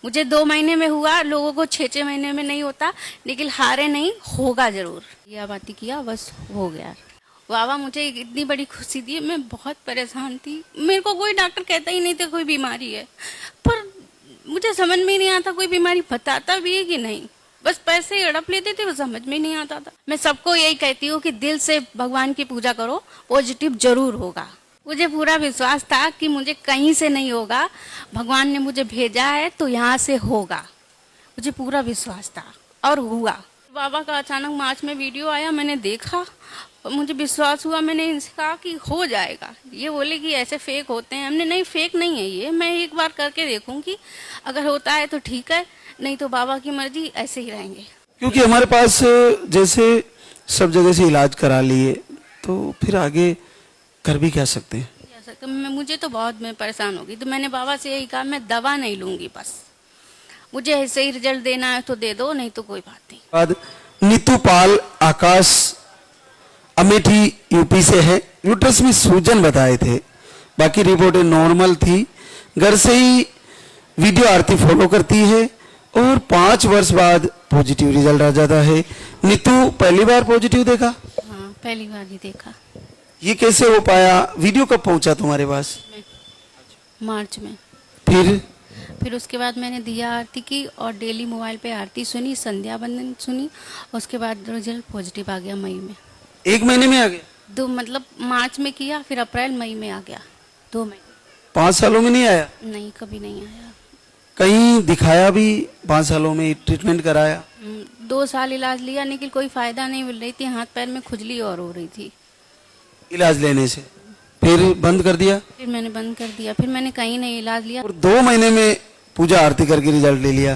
मुझे 2 महीने में हुआ, लोगों को 6-6 महीने में नहीं होता, लेकिन हारे नहीं, होगा जरूर। यह बात किया, बस हो गया। बाबा मुझे इतनी बड़ी खुशी दी, मैं बहुत परेशान थी। मेरे को कोई डॉक्टर कहता ही नहीं था कोई बीमारी है, पर मुझे समझ में नहीं आता कोई बीमारी बताता भी है कि नहीं, बस पैसे ही हड़प लेते थे, वो समझ में नहीं आता था। मैं सबको यही कहती हूँ कि दिल से भगवान की पूजा करो, पॉजिटिव जरूर होगा। मुझे पूरा विश्वास था कि मुझे कहीं से नहीं होगा, भगवान ने मुझे भेजा है तो यहाँ से होगा, मुझे पूरा विश्वास था और हुआ। बाबा का अचानक मार्च में वीडियो आया, मैंने देखा, मुझे विश्वास हुआ। मैंने इनसे कहा कि हो जाएगा। ये बोले कि ऐसे फेक होते हैं। हमने नहीं, फेक नहीं है ये, मैं एक बार करके देखूंगी, अगर होता है तो ठीक है, नहीं तो बाबा की मर्जी, ऐसे ही रहेंगे। क्योंकि हमारे पास जैसे सब जगह से इलाज करा लिए, तो फिर आगे कर भी क्या सकते हैं? मुझे तो बहुत, मैं परेशान होगी, तो मैंने बाबा से यही कहा, मैं दवा नहीं लूंगी, बस मुझे ऐसे ही रिजल्ट देना है तो दे दो, नहीं तो कोई बात नहीं। बाद नीतू पाल आकाश अमेठी यूपी से है। यूट्रस में सूजन बताए थे, बाकी रिपोर्टें नॉर्मल थी। घर से ही वीडियो आरती फॉलो करती है और 5 वर्ष बाद पॉजिटिव रिजल्ट आ जाता है। नीतू पहली बार पॉजिटिव देखा? हाँ, पहली बार ही देखा। ये कैसे हो पाया? वीडियो कब पहुंचा तुम्हारे पास? मार्च में। फिर उसके बाद मैंने दिया आरती की और डेली मोबाइल पे आरती सुनी, संध्या बंदन सुनी, उसके बाद रिजल्ट पॉजिटिव आ गया मई में। 1 महीने में आ गया? मतलब मार्च में किया, फिर अप्रैल मई में आ गया, 2 महीने। 5 सालों में नहीं आया? नहीं, कभी नहीं आया। कहीं दिखाया भी? 5 सालों में ट्रीटमेंट कराया? 2 साल इलाज लिया, लेकिन कोई फायदा नहीं मिल रही थी, हाथ पैर में खुजली और हो रही थी इलाज लेने से। फिर बंद कर दिया? फिर मैंने बंद कर दिया, फिर मैंने कहीं नहीं इलाज लिया। और 2 महीने में पूजा आरती करके रिजल्ट ले लिया।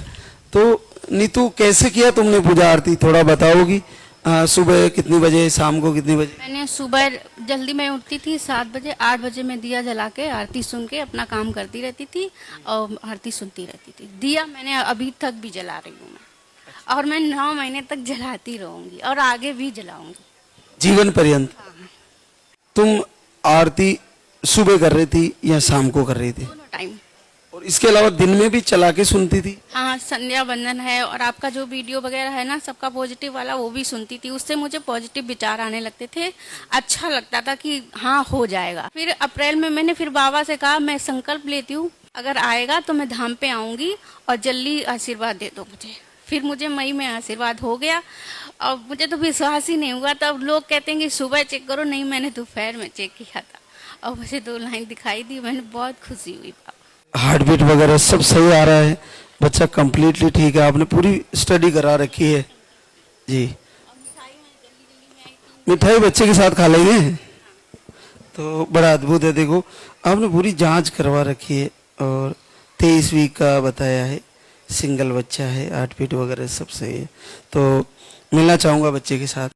तो नीतू कैसे किया तुमने पूजा आरती, थोड़ा बताओगी? सुबह कितनी बजे, शाम को कितनी बजे? मैंने सुबह जल्दी मैं उठती थी 7 बजे, 8 बजे मैं दिया जला के आरती सुन के अपना काम करती रहती थी और आरती सुनती रहती थी। दिया मैंने अभी तक भी जला रही हूँ मैं, और मैं 9 महीने तक जलाती रहूंगी और आगे भी जलाऊंगी, जीवन पर्यंत। तुम आरती सुबह कर रही थी या शाम को कर रही थी? दोनों टाइम। और इसके अलावा दिन में भी चला के सुनती थी? हाँ, संध्या बंदन है और आपका जो वीडियो वगैरह है ना सबका पॉजिटिव वाला, वो भी सुनती थी। उससे मुझे पॉजिटिव विचार आने लगते थे, अच्छा लगता था कि हाँ हो जाएगा। फिर अप्रैल में मैंने फिर बाबा से कहा, मैं संकल्प लेती हूँ, अगर आएगा तो मैं धाम पे आऊंगी और जल्दी आशीर्वाद दे दो मुझे। फिर मुझे मई में आशीर्वाद हो गया और मुझे तो विश्वास ही नहीं हुआ। तब लोग कहते हैं कि सुबह चेक करो, नहीं मैंने दोपहर में चेक किया था और मुझे 2 लाइन दिखाई दी, मैंने बहुत खुशी हुई। हार्ट बीट वगैरह सब सही आ रहा है, बच्चा कम्प्लीटली ठीक है, आपने पूरी स्टडी करा रखी है जी। मिठाई बच्चे के साथ खा लेंगे तो बड़ा अद्भुत है। देखो आपने पूरी जांच करवा रखी है और 23 वीक का बताया है, सिंगल बच्चा है, हार्ट बीट वगैरह सब सही है। तो मिलना चाहूँगा बच्चे के साथ।